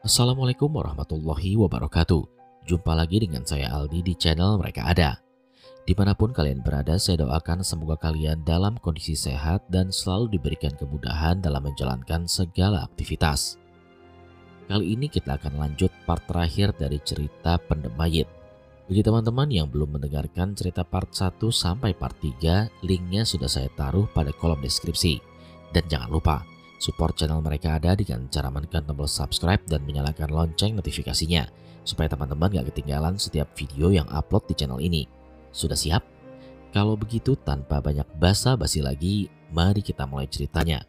Assalamualaikum warahmatullahi wabarakatuh. Jumpa lagi dengan saya Aldi di channel Mereka Ada. Dimanapun kalian berada, saya doakan semoga kalian dalam kondisi sehat dan selalu diberikan kemudahan dalam menjalankan segala aktivitas. Kali ini kita akan lanjut part terakhir dari cerita Pendem Mayit. Bagi teman-teman yang belum mendengarkan cerita part 1 sampai part 3, linknya sudah saya taruh pada kolom deskripsi. Dan jangan lupa, support channel Mereka Ada dengan cara menekan tombol subscribe dan menyalakan lonceng notifikasinya, supaya teman-teman gak ketinggalan setiap video yang upload di channel ini. Sudah siap? Kalau begitu tanpa banyak basa-basi lagi, mari kita mulai ceritanya.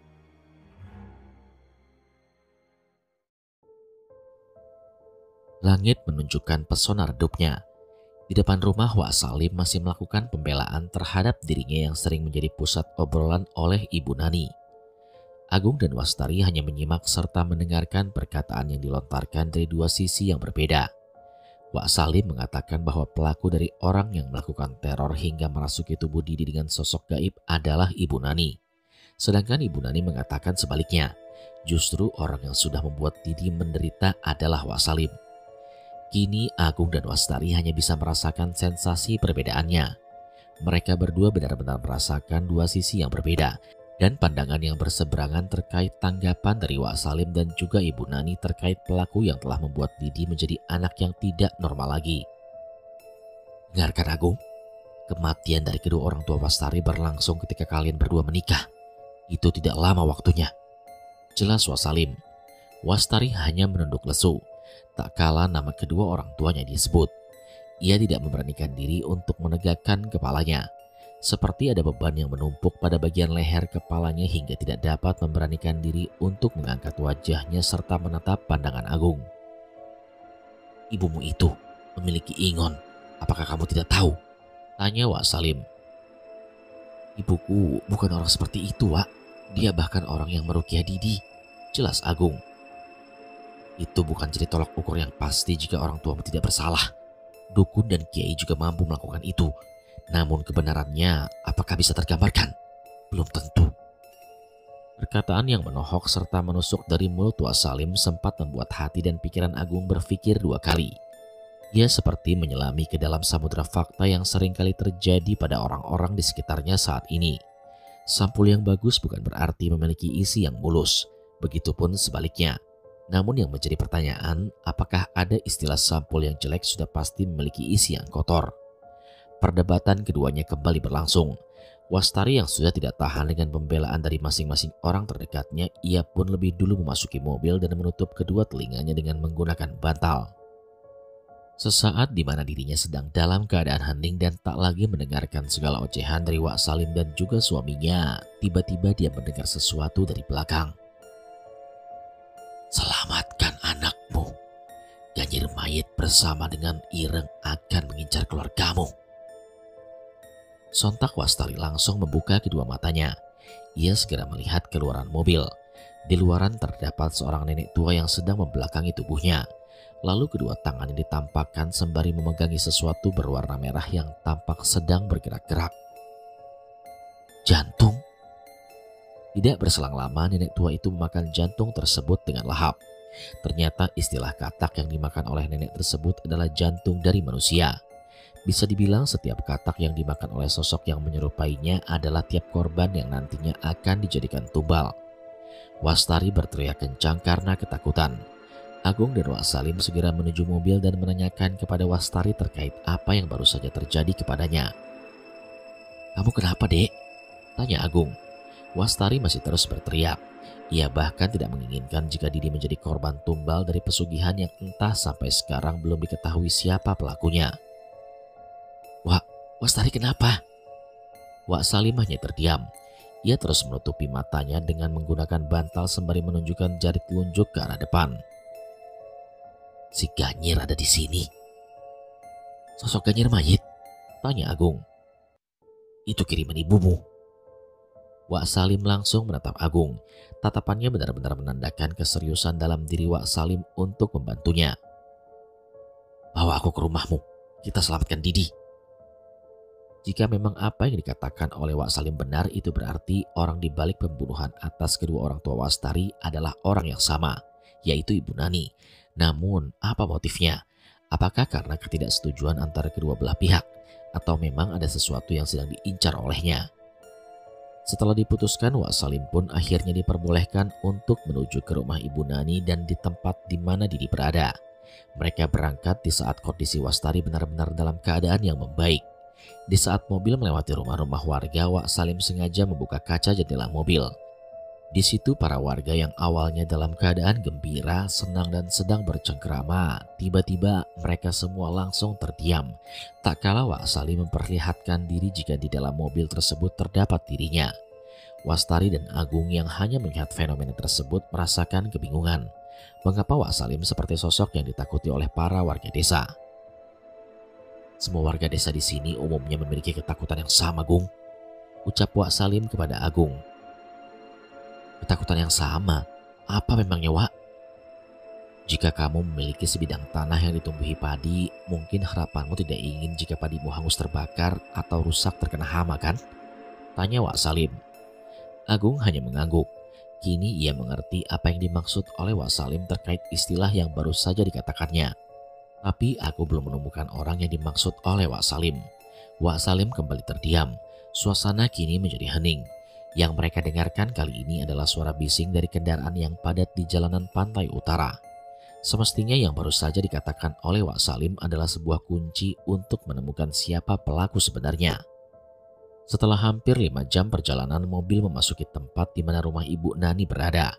Langit menunjukkan pesona redupnya. Di depan rumah, Wak Salim masih melakukan pembelaan terhadap dirinya yang sering menjadi pusat obrolan oleh Ibu Nani. Agung dan Wastari hanya menyimak serta mendengarkan perkataan yang dilontarkan dari dua sisi yang berbeda. Wak Salim mengatakan bahwa pelaku dari orang yang melakukan teror hingga merasuki tubuh Didi dengan sosok gaib adalah Ibu Nani. Sedangkan Ibu Nani mengatakan sebaliknya, justru orang yang sudah membuat Didi menderita adalah Wak Salim. Kini Agung dan Wastari hanya bisa merasakan sensasi perbedaannya. Mereka berdua benar-benar merasakan dua sisi yang berbeda dan pandangan yang berseberangan terkait tanggapan dari Wak Salim dan juga Ibu Nani terkait pelaku yang telah membuat Didi menjadi anak yang tidak normal lagi. Dengarkan Agung, kematian dari kedua orang tua Wastari berlangsung ketika kalian berdua menikah. Itu tidak lama waktunya. Jelas Wak Salim. Wastari hanya menunduk lesu. Tak kala nama kedua orang tuanya disebut. Ia tidak memberanikan diri untuk menegakkan kepalanya. Seperti ada beban yang menumpuk pada bagian leher kepalanya hingga tidak dapat memberanikan diri untuk mengangkat wajahnya serta menatap pandangan Agung. Ibumu itu memiliki ingon. Apakah kamu tidak tahu? Tanya Wak Salim. Ibuku bukan orang seperti itu, Wak. Dia bahkan orang yang meruqyah Didi. Jelas Agung. Itu bukan jadi tolak ukur yang pasti jika orang tuamu tidak bersalah. Dukun dan kiai juga mampu melakukan itu. Namun kebenarannya apakah bisa tergambarkan? Belum tentu. Perkataan yang menohok serta menusuk dari mulut Wak Salim sempat membuat hati dan pikiran Agung berpikir dua kali. Ia seperti menyelami ke dalam samudera fakta yang seringkali terjadi pada orang-orang di sekitarnya saat ini. Sampul yang bagus bukan berarti memiliki isi yang mulus. Begitupun sebaliknya. Namun yang menjadi pertanyaan, apakah ada istilah sampul yang jelek sudah pasti memiliki isi yang kotor? Perdebatan keduanya kembali berlangsung. Wastari yang sudah tidak tahan dengan pembelaan dari masing-masing orang terdekatnya, ia pun lebih dulu memasuki mobil dan menutup kedua telinganya dengan menggunakan bantal. Sesaat di mana dirinya sedang dalam keadaan hening dan tak lagi mendengarkan segala ocehan dari Wak Salim dan juga suaminya, tiba-tiba dia mendengar sesuatu dari belakang. Selamatkan anakmu. Ganjil mayit bersama dengan Ireng akan mengincar keluargamu. Sontak Wastari langsung membuka kedua matanya. Ia segera melihat keluaran mobil. Di luaran terdapat seorang nenek tua yang sedang membelakangi tubuhnya. Lalu kedua tangannya ditampakkan sembari memegangi sesuatu berwarna merah yang tampak sedang bergerak-gerak. Jantung. Tidak berselang lama nenek tua itu memakan jantung tersebut dengan lahap. Ternyata istilah katak yang dimakan oleh nenek tersebut adalah jantung dari manusia. Bisa dibilang setiap katak yang dimakan oleh sosok yang menyerupainya adalah tiap korban yang nantinya akan dijadikan tumbal. Wastari berteriak kencang karena ketakutan. Agung dan Wak Salim segera menuju mobil dan menanyakan kepada Wastari terkait apa yang baru saja terjadi kepadanya. Kamu kenapa, Dek? Tanya Agung. Wastari masih terus berteriak. Ia bahkan tidak menginginkan jika Didi menjadi korban tumbal dari pesugihan yang entah sampai sekarang belum diketahui siapa pelakunya. Wastari kenapa? Wak Salim hanya terdiam. Ia terus menutupi matanya dengan menggunakan bantal sembari menunjukkan jari telunjuk ke arah depan. Si Ganyir ada di sini. Sosok Ganyir mayit? Tanya Agung. Itu kiriman ibumu. Wak Salim langsung menatap Agung. Tatapannya benar-benar menandakan keseriusan dalam diri Wak Salim untuk membantunya. Bawa aku ke rumahmu. Kita selamatkan Didi. Jika memang apa yang dikatakan oleh Wak Salim benar, itu berarti orang di balik pembunuhan atas kedua orang tua Wastari adalah orang yang sama, yaitu Ibu Nani. Namun, apa motifnya? Apakah karena ketidaksetujuan antara kedua belah pihak? Atau memang ada sesuatu yang sedang diincar olehnya? Setelah diputuskan, Wak Salim pun akhirnya diperbolehkan untuk menuju ke rumah Ibu Nani dan di tempat di mana Didi berada. Mereka berangkat di saat kondisi Wastari benar-benar dalam keadaan yang membaik. Di saat mobil melewati rumah-rumah warga, Wak Salim sengaja membuka kaca jendela mobil. Di situ para warga yang awalnya dalam keadaan gembira, senang dan sedang bercengkrama, tiba-tiba mereka semua langsung terdiam. Tak kala Wak Salim memperlihatkan diri jika di dalam mobil tersebut terdapat dirinya. Wastari dan Agung yang hanya melihat fenomena tersebut merasakan kebingungan. Mengapa Wak Salim seperti sosok yang ditakuti oleh para warga desa? Semua warga desa di sini umumnya memiliki ketakutan yang sama, Gung, ucap Wak Salim kepada Agung. Ketakutan yang sama? Apa memangnya, Wak? Jika kamu memiliki sebidang tanah yang ditumbuhi padi, mungkin harapanmu tidak ingin jika padimu hangus terbakar atau rusak terkena hama, kan? Tanya Wak Salim. Agung hanya mengangguk. Kini ia mengerti apa yang dimaksud oleh Wak Salim terkait istilah yang baru saja dikatakannya. Tapi aku belum menemukan orang yang dimaksud oleh Wak Salim. Wak Salim kembali terdiam. Suasana kini menjadi hening. Yang mereka dengarkan kali ini adalah suara bising dari kendaraan yang padat di jalanan pantai utara. Semestinya yang baru saja dikatakan oleh Wak Salim adalah sebuah kunci untuk menemukan siapa pelaku sebenarnya. Setelah hampir 5 jam perjalanan, mobil memasuki tempat di mana rumah Ibu Nani berada.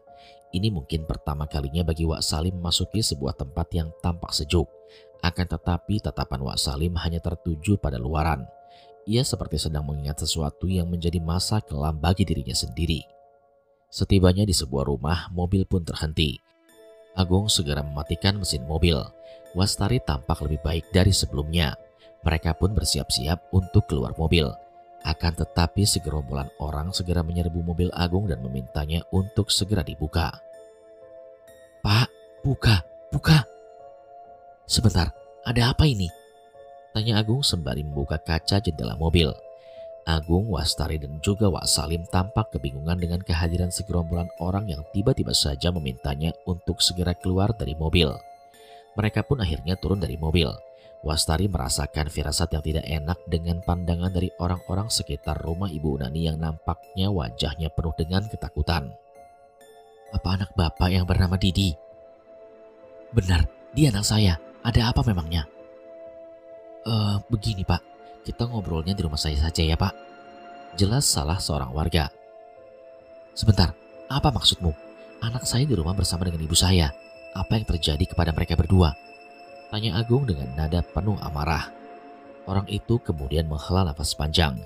Ini mungkin pertama kalinya bagi Wak Salim memasuki sebuah tempat yang tampak sejuk. Akan tetapi tatapan Wak Salim hanya tertuju pada luaran. Ia seperti sedang mengingat sesuatu yang menjadi masa kelam bagi dirinya sendiri. Setibanya di sebuah rumah, mobil pun terhenti. Agung segera mematikan mesin mobil. Wastari tampak lebih baik dari sebelumnya. Mereka pun bersiap-siap untuk keluar mobil. Akan tetapi segerombolan orang segera menyerbu mobil Agung dan memintanya untuk segera dibuka. "Pak, buka, buka." "Sebentar, ada apa ini?" tanya Agung sembari membuka kaca jendela mobil. Agung, Wastari dan juga Wak Salim tampak kebingungan dengan kehadiran segerombolan orang yang tiba-tiba saja memintanya untuk segera keluar dari mobil. Mereka pun akhirnya turun dari mobil. Wastari merasakan firasat yang tidak enak dengan pandangan dari orang-orang sekitar rumah Ibu Nani yang nampaknya wajahnya penuh dengan ketakutan. "Apa anak bapak yang bernama Didi?" "Benar, dia anak saya. Ada apa memangnya?" Begini Pak, kita ngobrolnya di rumah saya saja ya Pak," jelas salah seorang warga. "Sebentar, apa maksudmu? Anak saya di rumah bersama dengan ibu saya. Apa yang terjadi kepada mereka berdua?" tanya Agung dengan nada penuh amarah. Orang itu kemudian menghela nafas panjang.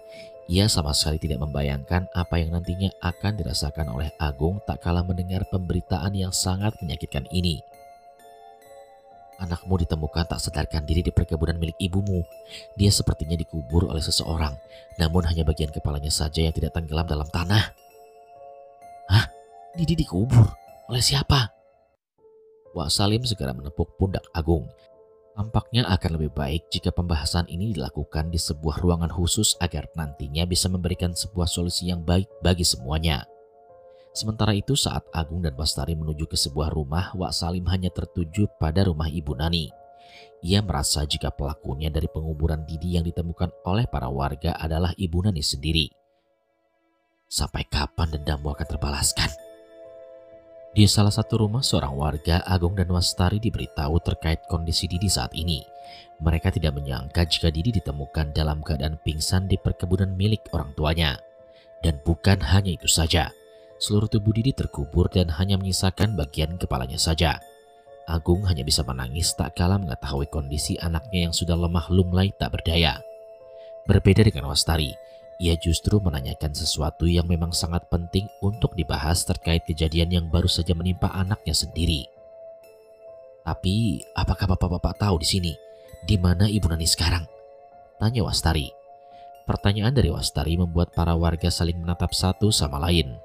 Ia sama sekali tidak membayangkan apa yang nantinya akan dirasakan oleh Agung tak kala mendengar pemberitaan yang sangat menyakitkan ini. "Anakmu ditemukan tak sadarkan diri di perkebunan milik ibumu. Dia sepertinya dikubur oleh seseorang, namun hanya bagian kepalanya saja yang tidak tenggelam dalam tanah." "Hah? Didi dikubur? Oleh siapa?" Wak Salim segera menepuk pundak Agung. Tampaknya akan lebih baik jika pembahasan ini dilakukan di sebuah ruangan khusus agar nantinya bisa memberikan sebuah solusi yang baik bagi semuanya. Sementara itu saat Agung dan Wastari menuju ke sebuah rumah, Wak Salim hanya tertuju pada rumah Ibu Nani. Ia merasa jika pelakunya dari penguburan Didi yang ditemukan oleh para warga adalah Ibu Nani sendiri. Sampai kapan dendammu akan terbalaskan? Di salah satu rumah seorang warga, Agung dan Wastari diberitahu terkait kondisi Didi saat ini. Mereka tidak menyangka jika Didi ditemukan dalam keadaan pingsan di perkebunan milik orang tuanya. Dan bukan hanya itu saja. Seluruh tubuh Didi terkubur dan hanya menyisakan bagian kepalanya saja. Agung hanya bisa menangis tak kala mengetahui kondisi anaknya yang sudah lemah lunglai tak berdaya. Berbeda dengan Wastari, ia justru menanyakan sesuatu yang memang sangat penting untuk dibahas terkait kejadian yang baru saja menimpa anaknya sendiri. "Tapi, apakah bapak-bapak tahu di sini, di mana Ibu Nani sekarang?" tanya Wastari. Pertanyaan dari Wastari membuat para warga saling menatap satu sama lain.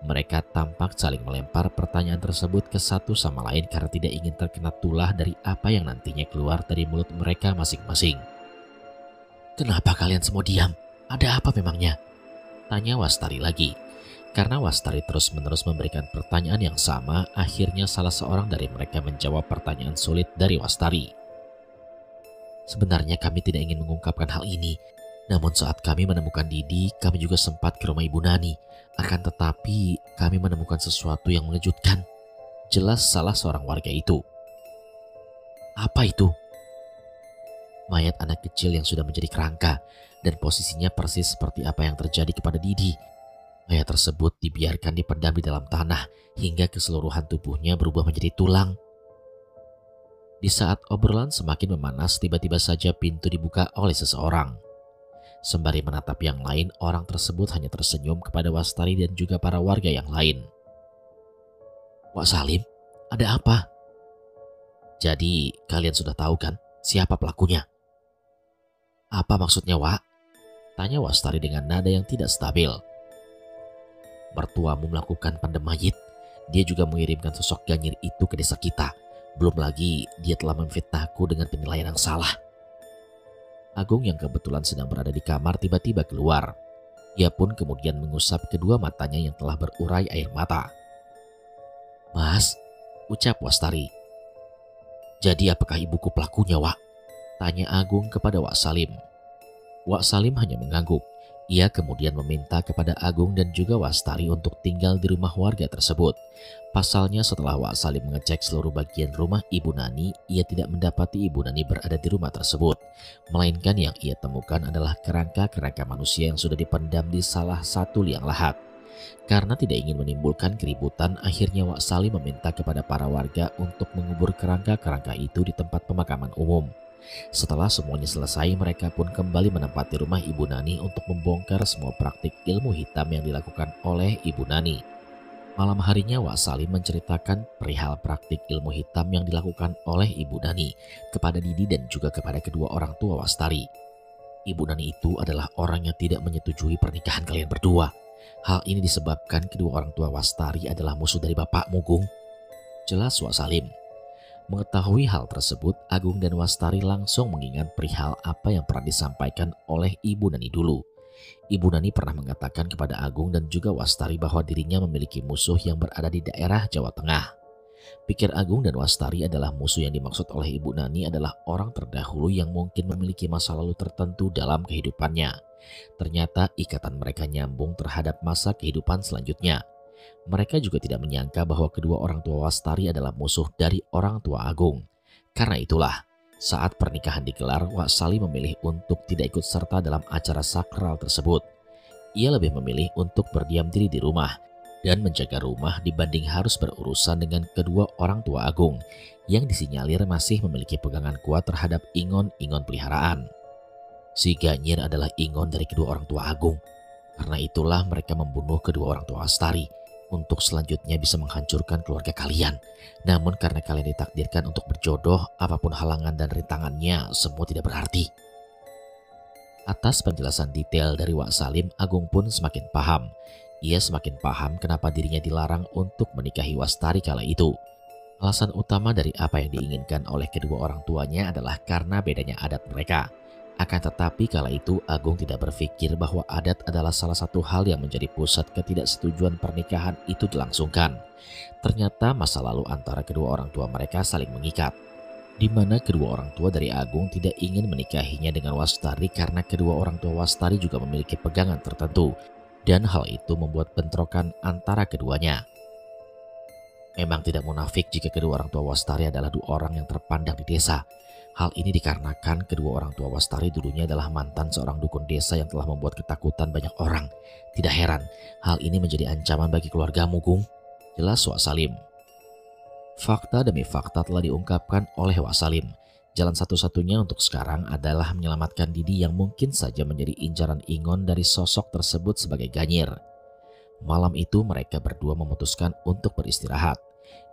Mereka tampak saling melempar pertanyaan tersebut ke satu sama lain karena tidak ingin terkena tulah dari apa yang nantinya keluar dari mulut mereka masing-masing. "Kenapa kalian semua diam? Ada apa memangnya?" tanya Wastari lagi. Karena Wastari terus-menerus memberikan pertanyaan yang sama, akhirnya salah seorang dari mereka menjawab pertanyaan sulit dari Wastari. Sebenarnya kami tidak ingin mengungkapkan hal ini, namun saat kami menemukan Didi, kami juga sempat ke rumah Ibu Nani. Akan tetapi kami menemukan sesuatu yang mengejutkan. Jelas salah seorang warga itu. Apa itu? Mayat anak kecil yang sudah menjadi kerangka dan posisinya persis seperti apa yang terjadi kepada Didi. Mayat tersebut dibiarkan dipendam di dalam tanah hingga keseluruhan tubuhnya berubah menjadi tulang. Di saat obrolan semakin memanas, tiba-tiba saja pintu dibuka oleh seseorang. Sembari menatap yang lain, orang tersebut hanya tersenyum kepada Wastari dan juga para warga yang lain. Wak Salim, ada apa? Jadi kalian sudah tahu kan siapa pelakunya? Apa maksudnya, Wak? Tanya Wastari dengan nada yang tidak stabil. Mertuamu melakukan pandem mayit. Dia juga mengirimkan sosok Ganyir itu ke desa kita. Belum lagi dia telah memfitnahku dengan penilaian yang salah. Agung yang kebetulan sedang berada di kamar tiba-tiba keluar. Ia pun kemudian mengusap kedua matanya yang telah berurai air mata. Mas, ucap Wastari. Jadi apakah ibuku pelakunya, Wak? Tanya Agung kepada Wak Salim. Wak Salim hanya mengangguk. Ia kemudian meminta kepada Agung dan juga Wastari untuk tinggal di rumah warga tersebut. Pasalnya setelah Wak Salim mengecek seluruh bagian rumah Ibu Nani, ia tidak mendapati Ibu Nani berada di rumah tersebut. Melainkan yang ia temukan adalah kerangka-kerangka manusia yang sudah dipendam di salah satu liang lahat. Karena tidak ingin menimbulkan keributan, akhirnya Wak Salim meminta kepada para warga untuk mengubur kerangka-kerangka itu di tempat pemakaman umum. Setelah semuanya selesai, mereka pun kembali menempati rumah Ibu Nani untuk membongkar semua praktik ilmu hitam yang dilakukan oleh Ibu Nani. Malam harinya Wak Salim menceritakan perihal praktik ilmu hitam yang dilakukan oleh Ibu Nani kepada Didi dan juga kepada kedua orang tua Wastari. Ibu Nani itu adalah orang yang tidak menyetujui pernikahan kalian berdua. Hal ini disebabkan kedua orang tua Wastari adalah musuh dari bapakmu, Gung. Jelas Wak Salim. Mengetahui hal tersebut, Agung dan Wastari langsung mengingat perihal apa yang pernah disampaikan oleh Ibu Nani dulu. Ibu Nani pernah mengatakan kepada Agung dan juga Wastari bahwa dirinya memiliki musuh yang berada di daerah Jawa Tengah. Pikir Agung dan Wastari adalah musuh yang dimaksud oleh Ibu Nani adalah orang terdahulu yang mungkin memiliki masa lalu tertentu dalam kehidupannya. Ternyata ikatan mereka nyambung terhadap masa kehidupan selanjutnya. Mereka juga tidak menyangka bahwa kedua orang tua Wastari adalah musuh dari orang tua Agung. Karena itulah, saat pernikahan digelar, Wak Salim memilih untuk tidak ikut serta dalam acara sakral tersebut. Ia lebih memilih untuk berdiam diri di rumah dan menjaga rumah dibanding harus berurusan dengan kedua orang tua Agung yang disinyalir masih memiliki pegangan kuat terhadap ingon-ingon peliharaan. Si Ganyir adalah ingon dari kedua orang tua Agung. Karena itulah mereka membunuh kedua orang tua Wastari untuk selanjutnya bisa menghancurkan keluarga kalian. Namun karena kalian ditakdirkan untuk berjodoh, apapun halangan dan rintangannya semua tidak berarti. Atas penjelasan detail dari Wak Salim, Agung pun semakin paham. Ia semakin paham kenapa dirinya dilarang untuk menikahi Wastari kala itu. Alasan utama dari apa yang diinginkan oleh kedua orang tuanya adalah karena bedanya adat mereka. Akan tetapi kala itu Agung tidak berpikir bahwa adat adalah salah satu hal yang menjadi pusat ketidaksetujuan pernikahan itu dilangsungkan. Ternyata masa lalu antara kedua orang tua mereka saling mengikat, di mana kedua orang tua dari Agung tidak ingin menikahinya dengan Wastari karena kedua orang tua Wastari juga memiliki pegangan tertentu, dan hal itu membuat bentrokan antara keduanya. Memang tidak munafik jika kedua orang tua Wastari adalah dua orang yang terpandang di desa. Hal ini dikarenakan kedua orang tua Wastari dulunya adalah mantan seorang dukun desa yang telah membuat ketakutan banyak orang. Tidak heran, hal ini menjadi ancaman bagi keluargamu, Gung. Jelas Wak Salim. Fakta demi fakta telah diungkapkan oleh Wak Salim. Jalan satu-satunya untuk sekarang adalah menyelamatkan Didi yang mungkin saja menjadi incaran ingon dari sosok tersebut sebagai Ganyir. Malam itu mereka berdua memutuskan untuk beristirahat.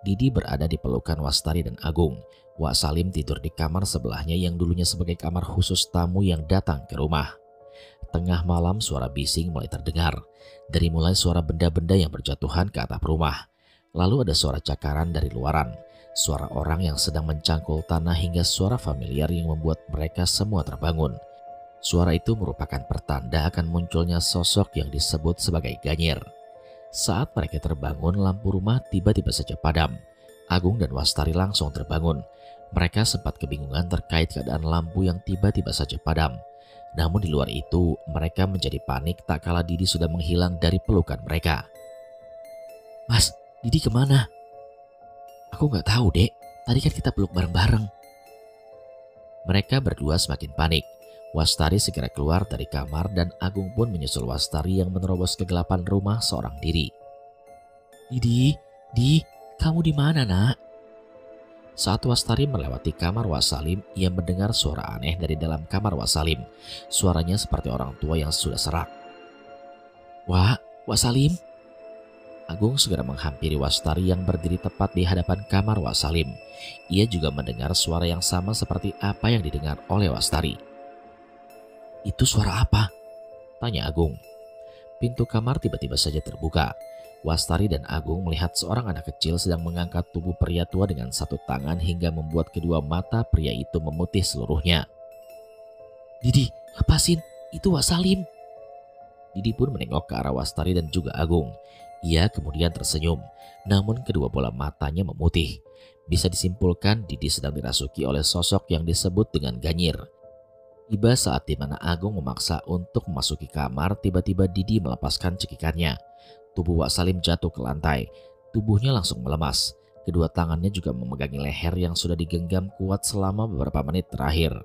Didi berada di pelukan Wastari dan Agung. Wak Salim tidur di kamar sebelahnya yang dulunya sebagai kamar khusus tamu yang datang ke rumah. Tengah malam suara bising mulai terdengar. Dari mulai suara benda-benda yang berjatuhan ke atap rumah. Lalu ada suara cakaran dari luaran. Suara orang yang sedang mencangkul tanah hingga suara familiar yang membuat mereka semua terbangun. Suara itu merupakan pertanda akan munculnya sosok yang disebut sebagai Ganyir. Saat mereka terbangun, lampu rumah tiba-tiba saja padam. Agung dan Wastari langsung terbangun. Mereka sempat kebingungan terkait keadaan lampu yang tiba-tiba saja padam. Namun di luar itu, mereka menjadi panik tak kala Didi sudah menghilang dari pelukan mereka. "Mas, Didi kemana?" "Aku nggak tahu, Dek. Tadi kan kita peluk bareng-bareng." Mereka berdua semakin panik. Wastari segera keluar dari kamar dan Agung pun menyusul Wastari yang menerobos kegelapan rumah seorang diri. Di, kamu di mana, Nak?" Saat Wastari melewati kamar Wasalim, ia mendengar suara aneh dari dalam kamar Wasalim. Suaranya seperti orang tua yang sudah serak. Wasalim?" Agung segera menghampiri Wastari yang berdiri tepat di hadapan kamar Wasalim. Ia juga mendengar suara yang sama seperti apa yang didengar oleh Wastari. "Itu suara apa?" tanya Agung. Pintu kamar tiba-tiba saja terbuka. Wastari dan Agung melihat seorang anak kecil sedang mengangkat tubuh pria tua dengan satu tangan hingga membuat kedua mata pria itu memutih seluruhnya. "Didi, lepasin, itu Wak Salim." Didi pun menengok ke arah Wastari dan juga Agung. Ia kemudian tersenyum, namun kedua bola matanya memutih. Bisa disimpulkan Didi sedang dirasuki oleh sosok yang disebut dengan Ganyir. Tiba saat di mana Agung memaksa untuk memasuki kamar, tiba-tiba Didi melepaskan cekikannya. Tubuh Wak Salim jatuh ke lantai. Tubuhnya langsung melemas. Kedua tangannya juga memegangi leher yang sudah digenggam kuat selama beberapa menit terakhir.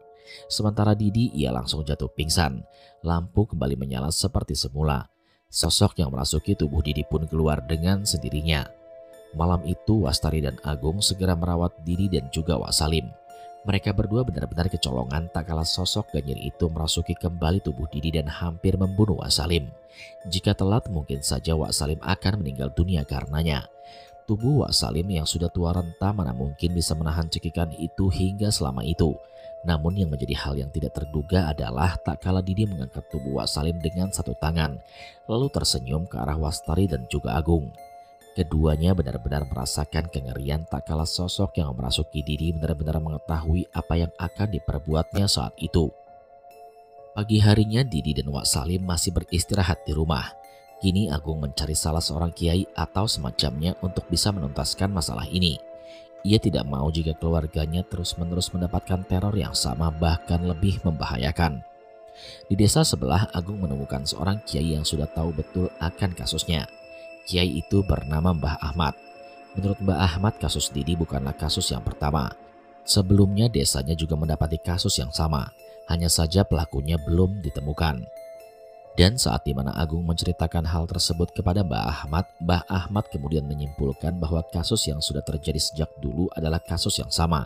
Sementara Didi, ia langsung jatuh pingsan. Lampu kembali menyala seperti semula. Sosok yang merasuki tubuh Didi pun keluar dengan sendirinya. Malam itu Wastari dan Agung segera merawat Didi dan juga Wak Salim. Mereka berdua benar-benar kecolongan tak kala sosok Ganyir itu merasuki kembali tubuh Didi dan hampir membunuh Wak Salim. Jika telat, mungkin saja Wak Salim akan meninggal dunia karenanya. Tubuh Wak Salim yang sudah tua renta mana mungkin bisa menahan cekikan itu hingga selama itu. Namun yang menjadi hal yang tidak terduga adalah tak kala Didi mengangkat tubuh Wak Salim dengan satu tangan, lalu tersenyum ke arah Wastari dan juga Agung. Keduanya benar-benar merasakan kengerian tak kala sosok yang merasuki Didi benar-benar mengetahui apa yang akan diperbuatnya saat itu. Pagi harinya Didi dan Wak Salim masih beristirahat di rumah. Kini Agung mencari salah seorang kiai atau semacamnya untuk bisa menuntaskan masalah ini. Ia tidak mau jika keluarganya terus-menerus mendapatkan teror yang sama bahkan lebih membahayakan. Di desa sebelah Agung menemukan seorang kiai yang sudah tahu betul akan kasusnya. Kiai itu bernama Mbah Ahmad. Menurut Mbah Ahmad, kasus Didi bukanlah kasus yang pertama. Sebelumnya desanya juga mendapati kasus yang sama. Hanya saja pelakunya belum ditemukan. Dan saat dimana Agung menceritakan hal tersebut kepada Mbah Ahmad kemudian menyimpulkan bahwa kasus yang sudah terjadi sejak dulu adalah kasus yang sama.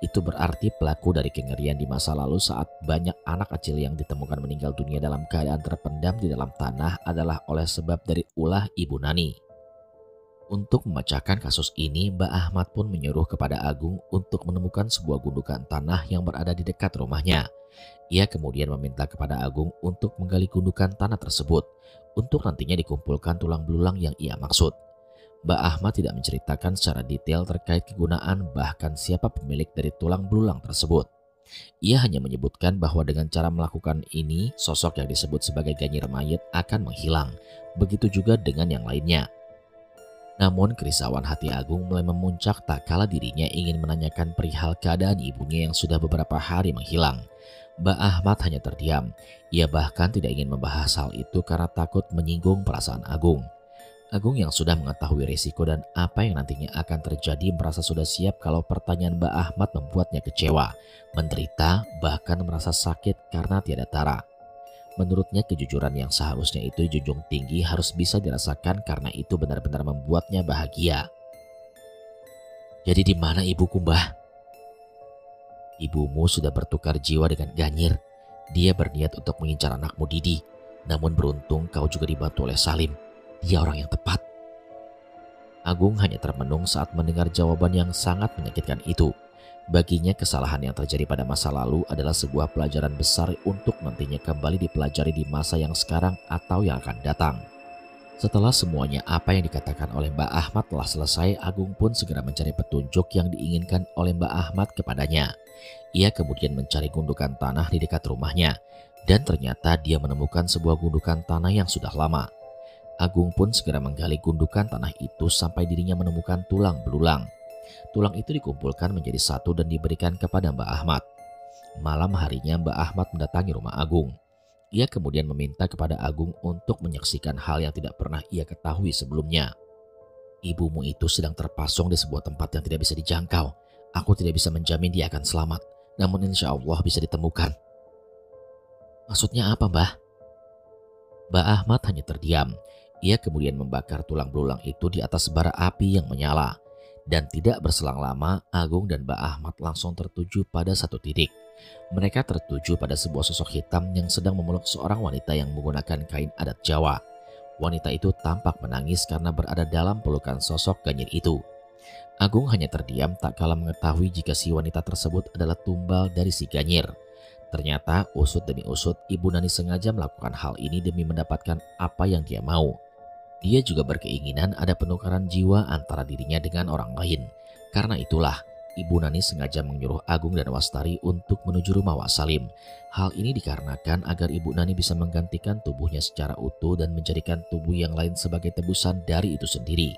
Itu berarti pelaku dari kengerian di masa lalu saat banyak anak kecil yang ditemukan meninggal dunia dalam keadaan terpendam di dalam tanah adalah oleh sebab dari ulah Ibu Nani. Untuk memecahkan kasus ini, Mbah Ahmad pun menyuruh kepada Agung untuk menemukan sebuah gundukan tanah yang berada di dekat rumahnya. Ia kemudian meminta kepada Agung untuk menggali gundukan tanah tersebut untuk nantinya dikumpulkan tulang belulang yang ia maksud. Mbah Ahmad tidak menceritakan secara detail terkait kegunaan bahkan siapa pemilik dari tulang belulang tersebut. Ia hanya menyebutkan bahwa dengan cara melakukan ini, sosok yang disebut sebagai Ganyir mayit akan menghilang. Begitu juga dengan yang lainnya. Namun kerisauan hati Agung mulai memuncak tak kala dirinya ingin menanyakan perihal keadaan ibunya yang sudah beberapa hari menghilang. Mbah Ahmad hanya terdiam. Ia bahkan tidak ingin membahas hal itu karena takut menyinggung perasaan Agung. Agung yang sudah mengetahui risiko dan apa yang nantinya akan terjadi merasa sudah siap kalau pertanyaan Mbah Ahmad membuatnya kecewa, menderita, bahkan merasa sakit karena tiada tara. Menurutnya kejujuran yang seharusnya itu dijunjung tinggi harus bisa dirasakan karena itu benar-benar membuatnya bahagia. "Jadi di mana ibuku, Mbah?" "Ibumu sudah bertukar jiwa dengan Ganyir. Dia berniat untuk mengincar anakmu Didi. Namun beruntung kau juga dibantu oleh Salim. Dia orang yang tepat." Agung hanya termenung saat mendengar jawaban yang sangat menyakitkan itu. Baginya kesalahan yang terjadi pada masa lalu adalah sebuah pelajaran besar untuk nantinya kembali dipelajari di masa yang sekarang atau yang akan datang. Setelah semuanya apa yang dikatakan oleh Mbah Ahmad telah selesai, Agung pun segera mencari petunjuk yang diinginkan oleh Mbah Ahmad kepadanya. Ia kemudian mencari gundukan tanah di dekat rumahnya dan ternyata dia menemukan sebuah gundukan tanah yang sudah lama. Agung pun segera menggali gundukan tanah itu sampai dirinya menemukan tulang belulang. Tulang itu dikumpulkan menjadi satu dan diberikan kepada Mbah Ahmad. Malam harinya Mbah Ahmad mendatangi rumah Agung. Ia kemudian meminta kepada Agung untuk menyaksikan hal yang tidak pernah ia ketahui sebelumnya. Ibumu itu sedang terpasung di sebuah tempat yang tidak bisa dijangkau. Aku tidak bisa menjamin dia akan selamat, namun insya Allah bisa ditemukan. Maksudnya apa, Mbah? Mbah Ahmad hanya terdiam. Ia kemudian membakar tulang belulang itu di atas bara api yang menyala. Dan tidak berselang lama, Agung dan Mbah Ahmad langsung tertuju pada satu titik. Mereka tertuju pada sebuah sosok hitam yang sedang memeluk seorang wanita yang menggunakan kain adat Jawa. Wanita itu tampak menangis karena berada dalam pelukan sosok Ganyir itu. Agung hanya terdiam tak kala mengetahui jika si wanita tersebut adalah tumbal dari si Ganyir. Ternyata usut demi usut Ibu Nani sengaja melakukan hal ini demi mendapatkan apa yang dia mau. Dia juga berkeinginan ada penukaran jiwa antara dirinya dengan orang lain. Karena itulah Ibu Nani sengaja menyuruh Agung dan Wastari untuk menuju rumah Wak Salim. Hal ini dikarenakan agar Ibu Nani bisa menggantikan tubuhnya secara utuh dan menjadikan tubuh yang lain sebagai tebusan dari itu sendiri.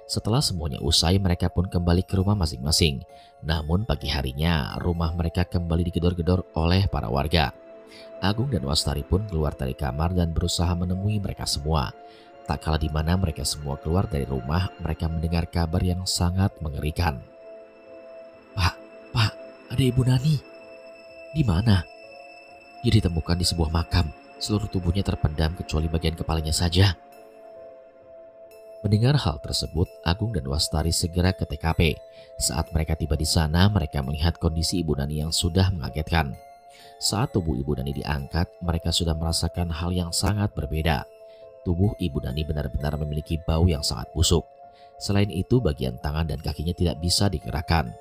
Setelah semuanya usai, mereka pun kembali ke rumah masing-masing. Namun pagi harinya rumah mereka kembali digedor-gedor oleh para warga. Agung dan Wastari pun keluar dari kamar dan berusaha menemui mereka semua. Tak kala di mana mereka semua keluar dari rumah, mereka mendengar kabar yang sangat mengerikan. Pak, ada Ibu Nani. Di mana? Dia ditemukan di sebuah makam. Seluruh tubuhnya terpendam kecuali bagian kepalanya saja. Mendengar hal tersebut, Agung dan Wastari segera ke TKP. Saat mereka tiba di sana, mereka melihat kondisi Ibu Nani yang sudah mengagetkan. Saat tubuh Ibu Nani diangkat, mereka sudah merasakan hal yang sangat berbeda. Tubuh Ibu Nani benar-benar memiliki bau yang sangat busuk. Selain itu, bagian tangan dan kakinya tidak bisa digerakkan.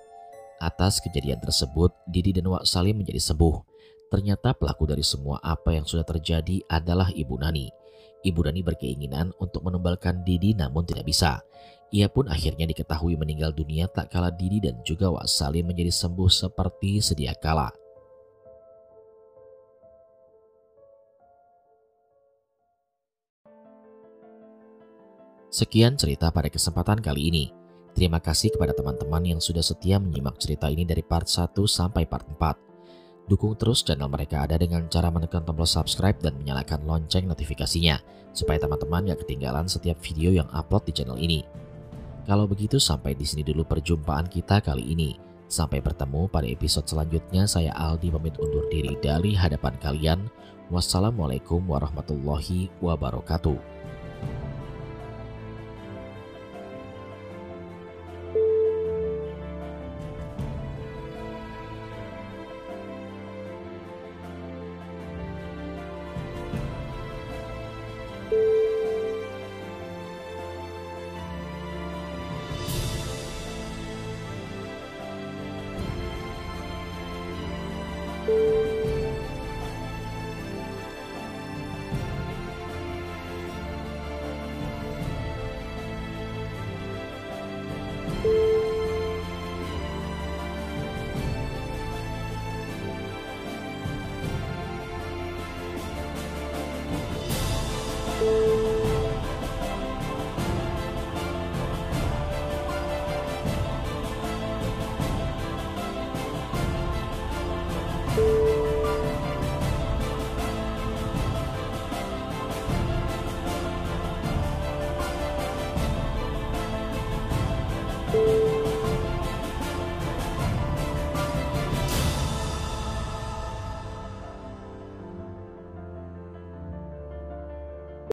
Atas kejadian tersebut, Didi dan Wak Salim menjadi sembuh. Ternyata pelaku dari semua apa yang sudah terjadi adalah Ibu Nani. Ibu Nani berkeinginan untuk menumbalkan Didi namun tidak bisa. Ia pun akhirnya diketahui meninggal dunia tak kala Didi dan juga Wak Salim menjadi sembuh seperti sedia kala. Sekian cerita pada kesempatan kali ini. Terima kasih kepada teman-teman yang sudah setia menyimak cerita ini dari part 1 sampai part 4. Dukung terus channel mereka ada dengan cara menekan tombol subscribe dan menyalakan lonceng notifikasinya, supaya teman-teman gak ketinggalan setiap video yang upload di channel ini. Kalau begitu sampai di sini dulu perjumpaan kita kali ini. Sampai bertemu pada episode selanjutnya. Saya Aldi pamit undur diri dari hadapan kalian. Wassalamualaikum warahmatullahi wabarakatuh.